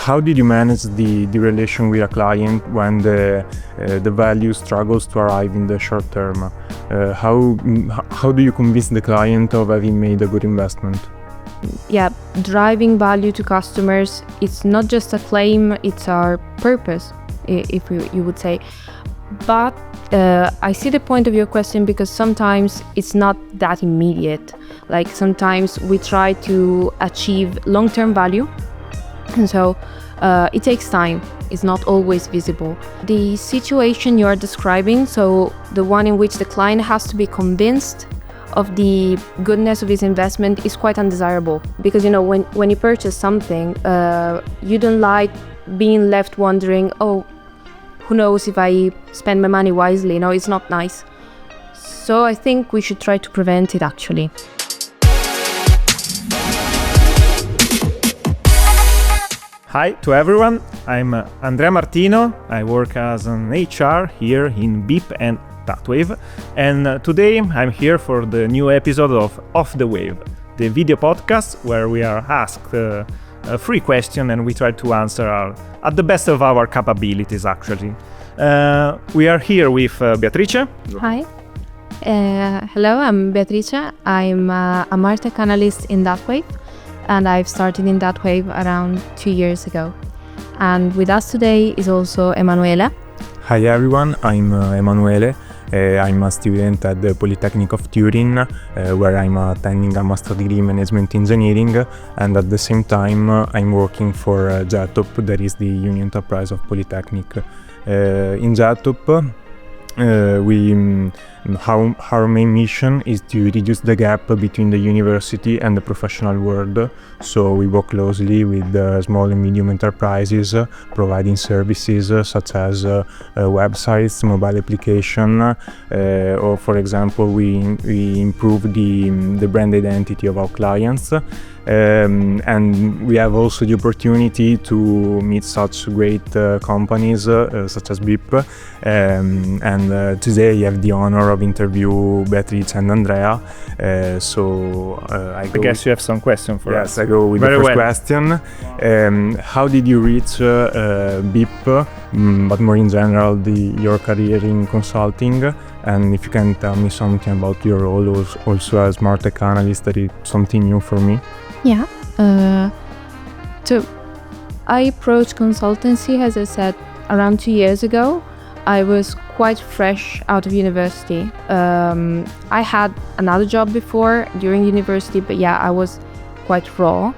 How did you manage the relation with a client when the value struggles to arrive in the short term? How do you convince the client of having made a good investment? Yeah, driving value to customers, it's not just a claim, it's our purpose, if you would say. But I see the point of your question, because sometimes it's not that immediate. Like sometimes we try to achieve long-term value, and so it takes time. It's not always visible. The situation you are describing, so the one in which the client has to be convinced of the goodness of his investment, is quite undesirable, because when you purchase something, you don't like being left wondering, oh, who knows if I spend my money wisely. No, it's not nice. So I think we should try to prevent it, actually. Hi to everyone, I'm Andrea Martino. I work as an HR here in BIP and Datwave, and today I'm here for the new episode of Off the Wave, the video podcast where we are asked a free question and we try to answer at the best of our capabilities, actually. We are here with Beatrice. Hi. Hello, I'm Beatrice. I'm a MarTech Analyst in Datwave, and I've started in Datwave around 2 years ago. And with us today is also Emanuele. Hi everyone, I'm Emanuele. I'm a student at the Polytechnic of Turin, where I'm attending a master degree in management engineering, and at the same time I'm working for Jetop, that is the union enterprise of Polytechnic. In Jetop, our main mission is to reduce the gap between the university and the professional world. So we work closely with small and medium enterprises, providing services such as websites, mobile application, or for example, we improve the brand identity of our clients. And we have also the opportunity to meet such great companies such as BIP. And today I have the honor of interview Beatrice and Andrea. I guess you have some question for us. Yes, I go with the first question. How did you reach BIP, but more in general, your career in consulting? And if you can tell me something about your role also as MarTech Analyst, that is something new for me. Yeah. So I approached consultancy, as I said, around 2 years ago. I was quite fresh out of university. I had another job before during university, but yeah, I was quite raw.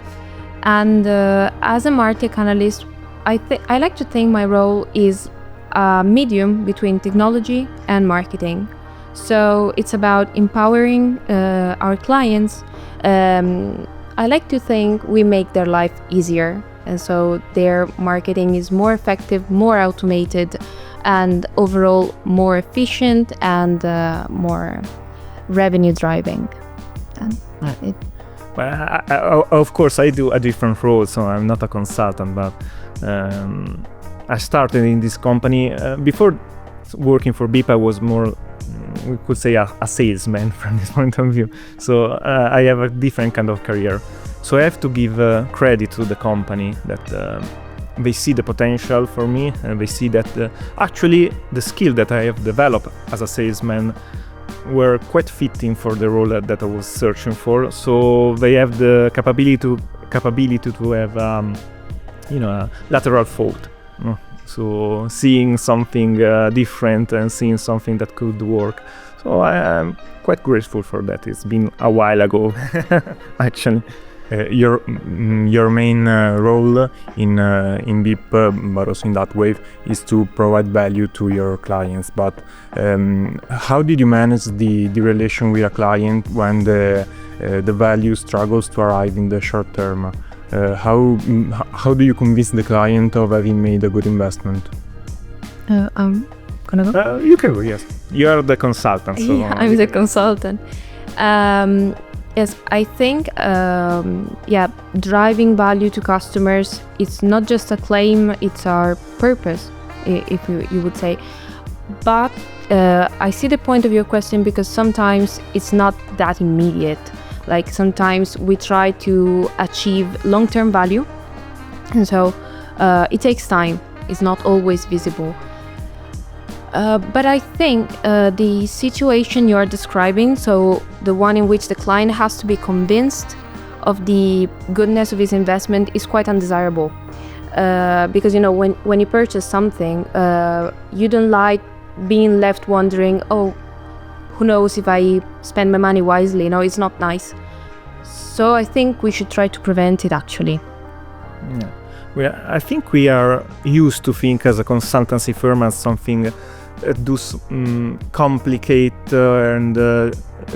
And as a MarTech Analyst, I like to think my role is a medium between technology and marketing. So it's about empowering our clients. I like to think we make their life easier, and so their marketing is more effective, more automated, and overall more efficient and more revenue driving. Well, of course, I do a different role, so I'm not a consultant, but I started in this company. Before working for BIP, I was more, we could say, a salesman from this point of view. So I have a different kind of career. So I have to give credit to the company that they see the potential for me, and they see that actually the skill that I have developed as a salesman were quite fitting for the role that I was searching for. So they have the capability to have a lateral thought. So seeing something different and seeing something that could work. So I am quite grateful for that. It's been a while ago, actually. Your main role in BIP, but also in Datwave, is to provide value to your clients. But how did you manage the relation with a client when the value struggles to arrive in the short term? How do you convince the client of having made a good investment? I'm gonna go. You can go. Yes, you are the consultant. So yeah, I'm the consultant. Yes, I think driving value to customers, it's not just a claim, it's our purpose, if you would say. But I see the point of your question, because sometimes it's not that immediate. Like sometimes we try to achieve long-term value, and so It takes time. It's not always visible. But I think the situation you are describing, so the one in which the client has to be convinced of the goodness of his investment, is quite undesirable. Because when you purchase something, you don't like being left wondering, oh, who knows if I spend my money wisely. No, it's not nice. So I think we should try to prevent it, actually. Yeah. I think we are used to think as a consultancy firm as something complicate and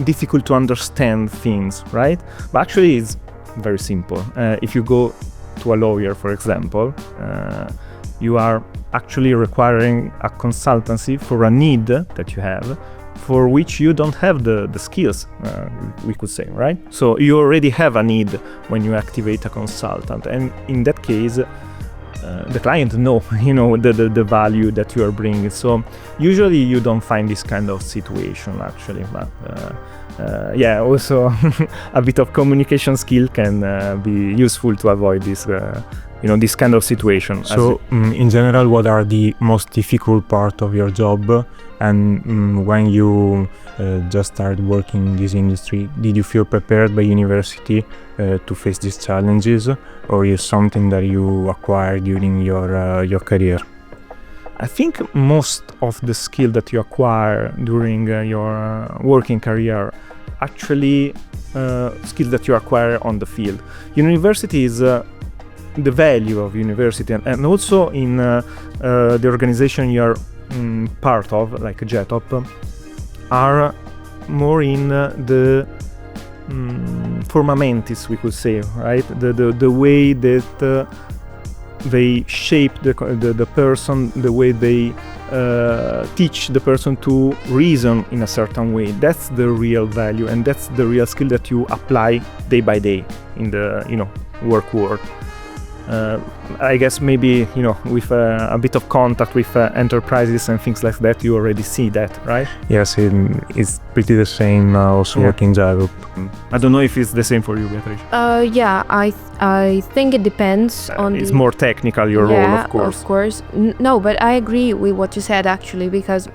difficult to understand things, right? But actually it's very simple. If you go to a lawyer, for example, you are actually requiring a consultancy for a need that you have, for which you don't have the skills, we could say, right? So you already have a need when you activate a consultant, and in that case the client know the value that you are bringing. So usually you don't find this kind of situation, actually, but also a bit of communication skill can be useful to avoid this this kind of situation. So in general, what are the most difficult part of your job? And when you just started working in this industry, did you feel prepared by university to face these challenges, or is something that you acquired during your career? I think most of the skill that you acquire during your working career actually skills that you acquire on the field. University is the value of university, and also in the organization you're part of, like Jetop, are more in the forma mentis, we could say, right? The way that they shape the person, the way they teach the person to reason in a certain way. That's the real value, and that's the real skill that you apply day by day in the work world. I guess maybe with a bit of contact with enterprises and things like that, you already see that, right? Yes, it's pretty the same also working in Jetop. I don't know if it's the same for you, Beatrice. I think it depends on. It's more technical, your role, of course. Of course. No, but I agree with what you said, actually, because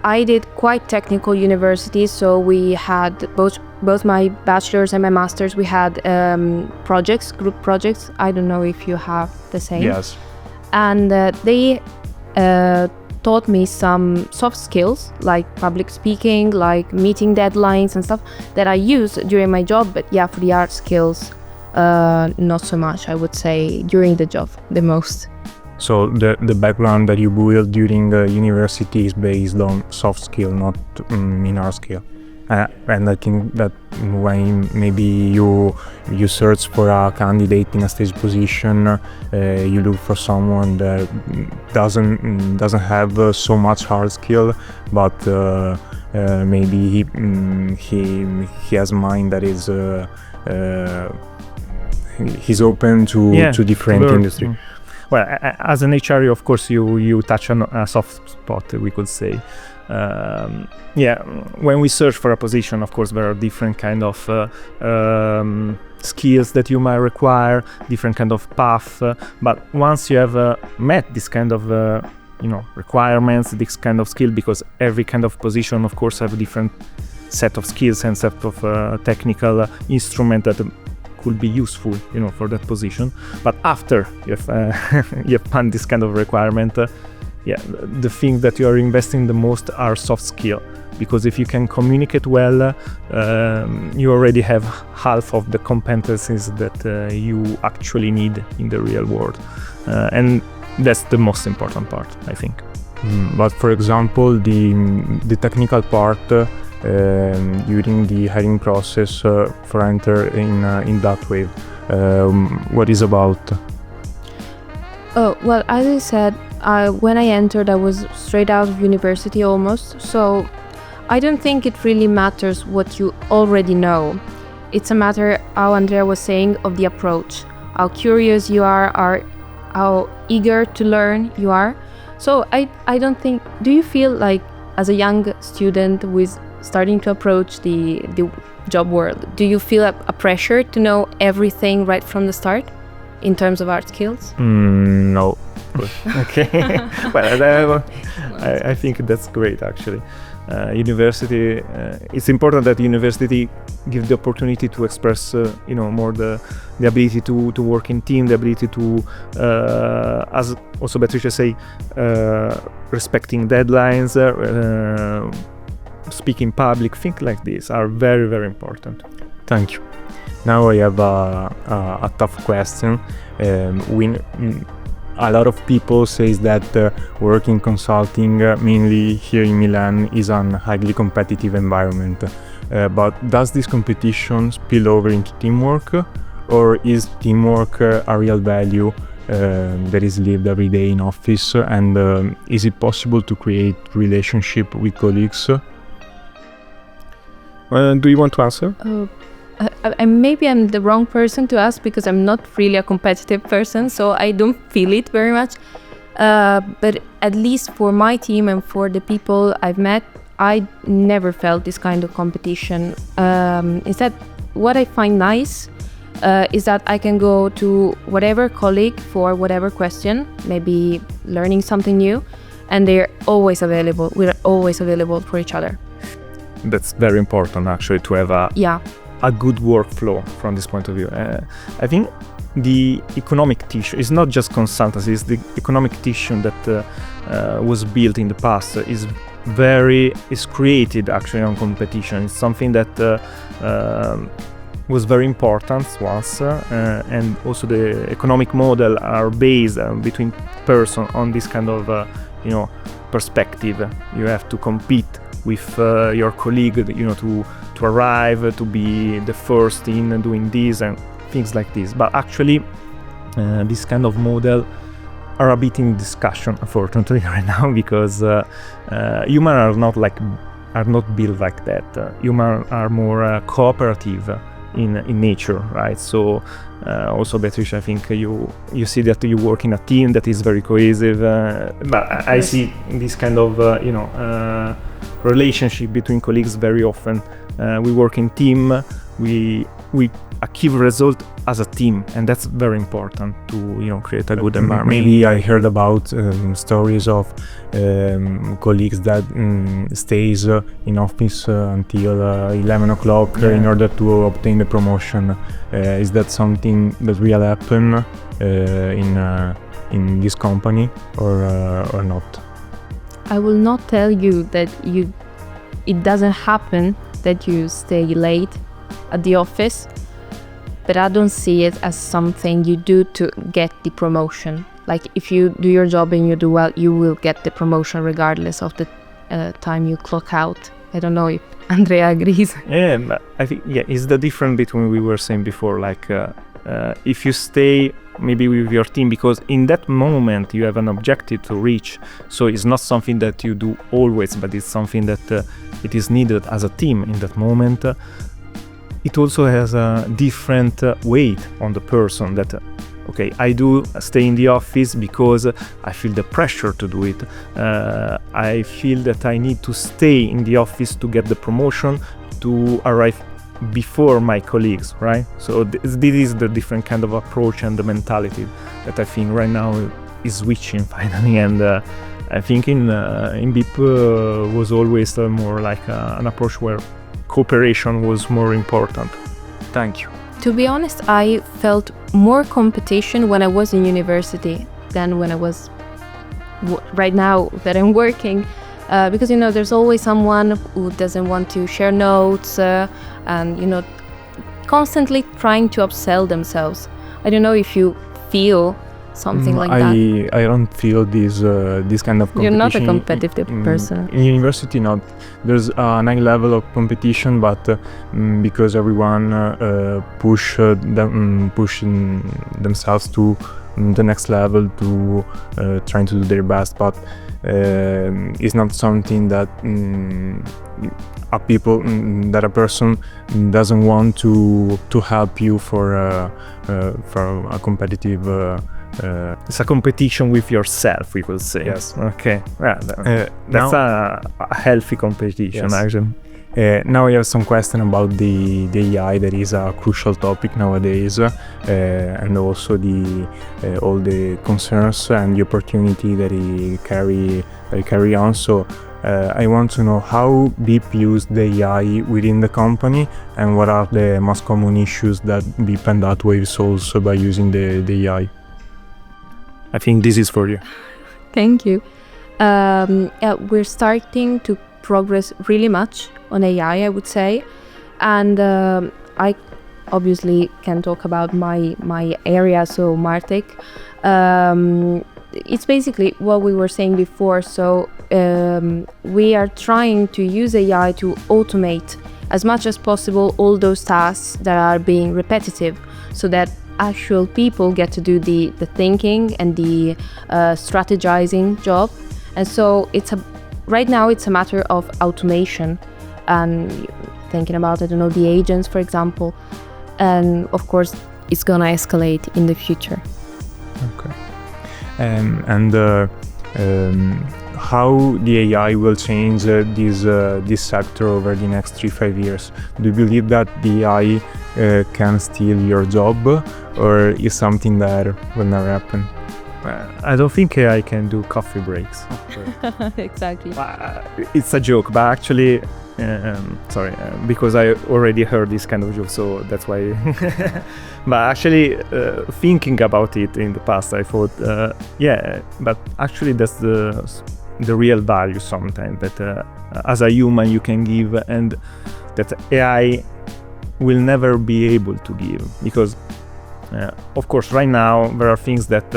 I did quite technical university, so we had both my bachelor's and my master's, we had group projects. I don't know if you have the same. Yes. And they taught me some soft skills, like public speaking, like meeting deadlines and stuff that I use during my job. But yeah, for the art skills, not so much, I would say, during the job, the most. So the background that you build during university is based on soft skill, not in hard skill. And I think that when maybe you search for a candidate in a stage position, you look for someone that doesn't have so much hard skill, but maybe he has a mind that is he's open to different industry. Well, as an HR, of course, you touch on a soft spot, we could say. When we search for a position, of course, there are different kind of skills that you might require, different kind of path. But once you have met this kind of requirements, this kind of skill, because every kind of position, of course, have a different set of skills and set of technical instrument that could be useful, for that position. But after you have found this kind of requirement, the thing that you are investing the most are soft skill, because if you can communicate well, you already have half of the competencies that you actually need in the real world, and that's the most important part, I think. But for example, the technical part during the hiring process for enter in Datwave, what is about? Oh, well, as I said, when I entered, I was straight out of university almost, so I don't think it really matters what you already know. It's a matter, how Andrea was saying, of the approach, how curious you are how eager to learn you are. So I don't think, do you feel like as a young student who is starting to approach the job world, do you feel a pressure to know everything right from the start? in terms of art skills? No. Okay. Well, I think that's great actually. University, it's important that university give the opportunity to express more the ability to work in team, the ability to as also Beatrice say, respecting deadlines, speaking public, things like this are very, very important. Thank you. Now I have a tough question. A lot of people says that working consulting, mainly here in Milan, is a highly competitive environment. But does this competition spill over into teamwork, or is teamwork a real value that is lived every day in office? And is it possible to create relationship with colleagues? Do you want to answer? Maybe I'm the wrong person to ask because I'm not really a competitive person, so I don't feel it very much. But at least for my team and for the people I've met, I never felt this kind of competition. Instead, what I find nice is that I can go to whatever colleague for whatever question, maybe learning something new, and they're always available. We're always available for each other. That's very important actually, to have a good workflow from this point of view. I think the economic tissue is not just consultancy, it's the economic tissue that was built in the past is created actually on competition. It's something that was very important once, and also the economic model are based between person on this kind of perspective. You have to compete with your colleague, to arrive, to be the first in doing this and things like this. But actually, this kind of model are a bit in discussion, unfortunately, right now, because humans are not built like that. Humans are more cooperative in nature, right? So also, Beatrice, I think you see that you work in a team that is very cohesive. But I see this kind of relationship between colleagues very often. We work in team. We achieve result as a team, and that's very important to create a good environment. Maybe I heard about stories of colleagues that stays in office until 11 o'clock in order to obtain the promotion. Is that something that really happen in this company or not? I will not tell you that it doesn't happen that you stay late at the office, but I don't see it as something you do to get the promotion. Like, if you do your job and you do well, you will get the promotion regardless of the time you clock out. I don't know if Andrea agrees. Yeah, I think it's the difference between we were saying before. Like, if you stay maybe with your team, because in that moment you have an objective to reach, so it's not something that you do always, but it's something that it is needed as a team in that moment. It also has a different weight on the person that okay, I do stay in the office because I feel the pressure to do it. I feel that I need to stay in the office to get the promotion, to arrive before my colleagues, right? So this is the different kind of approach and the mentality that I think right now is switching finally. And I think in BIP was always more like an approach where cooperation was more important. Thank you. To be honest, I felt more competition when I was in university than when I was right now that I'm working, because there's always someone who doesn't want to share notes and constantly trying to upsell themselves. I don't know if you feel something like that. I don't feel this kind of competition. You're not a competitive person. In university, not. There's a high level of competition, but because everyone pushing themselves to the next level, to trying to do their best, but it's not something that a person doesn't want to help you for a competitive. It's a competition with yourself, we will say. Yes. Okay. That's a healthy competition, yes. actually. Now I have some question about the AI that is a crucial topic nowadays, and also all the concerns and the opportunity that it carry on. So I want to know how BIP use the AI within the company, and what are the most common issues that BIP and Datwave solves by using the AI. I think this is for you. Thank you. We're starting to progress really much on AI, I would say, and I obviously can talk about my area, so MarTech. It's basically what we were saying before. So we are trying to use AI to automate as much as possible all those tasks that are being repetitive, so that actual people get to do the thinking and the strategizing job. And so right now it's a matter of automation and thinking about, I don't know, the agents, for example. And of course, it's gonna escalate in the future. Okay. And how the AI will change this sector over the next 3-5 years? Do you believe that the AI can steal your job, or is something that will never happen? I don't think AI can do coffee breaks. Exactly. It's a joke, but actually, sorry, because I already heard this kind of joke, so that's why. But actually, thinking about it in the past, I thought, yeah, but actually that's the real value sometimes that as a human you can give, and that AI will never be able to give, because of course right now there are things that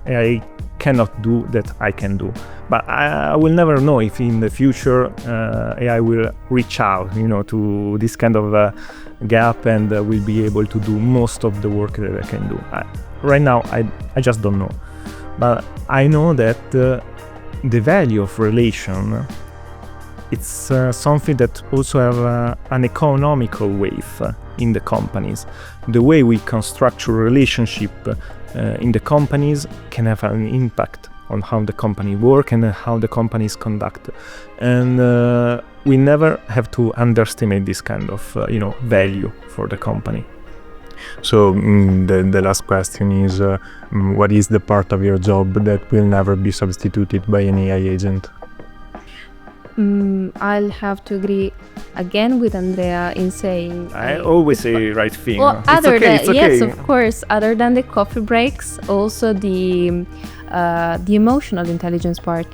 AI cannot do that I can do, but I will never know if in the future AI will reach out, to this kind of gap, and will be able to do most of the work that I can do. Right now I just don't know, but I know that the value of relation, it's something that also have an economical weight in the companies. The way we construct a relationship in the companies can have an impact on how the company work and how the companies conduct. And we never have to underestimate this kind of value for the company. So the last question is, what is the part of your job that will never be substituted by an AI agent? I'll have to agree again with Andrea in saying I always say right thing. Well, it's okay. yes, of course, other than the coffee breaks, also the emotional intelligence part,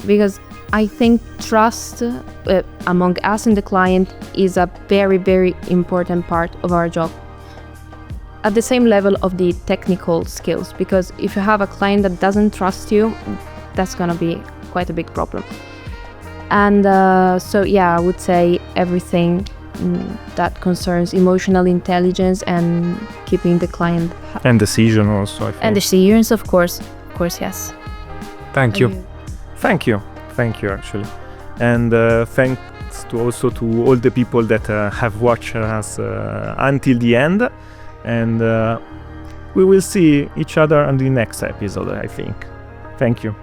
because I think trust among us and the client is a very, very important part of our job, at the same level of the technical skills, because if you have a client that doesn't trust you, that's gonna be quite a big problem. And so yeah, I would say everything that concerns emotional intelligence and keeping the client and decision also, I think. And decisions, of course, yes. Thank you. Thank you actually, and thanks to all the people that have watched us until the end, and we will see each other on the next episode, I think. Thank you.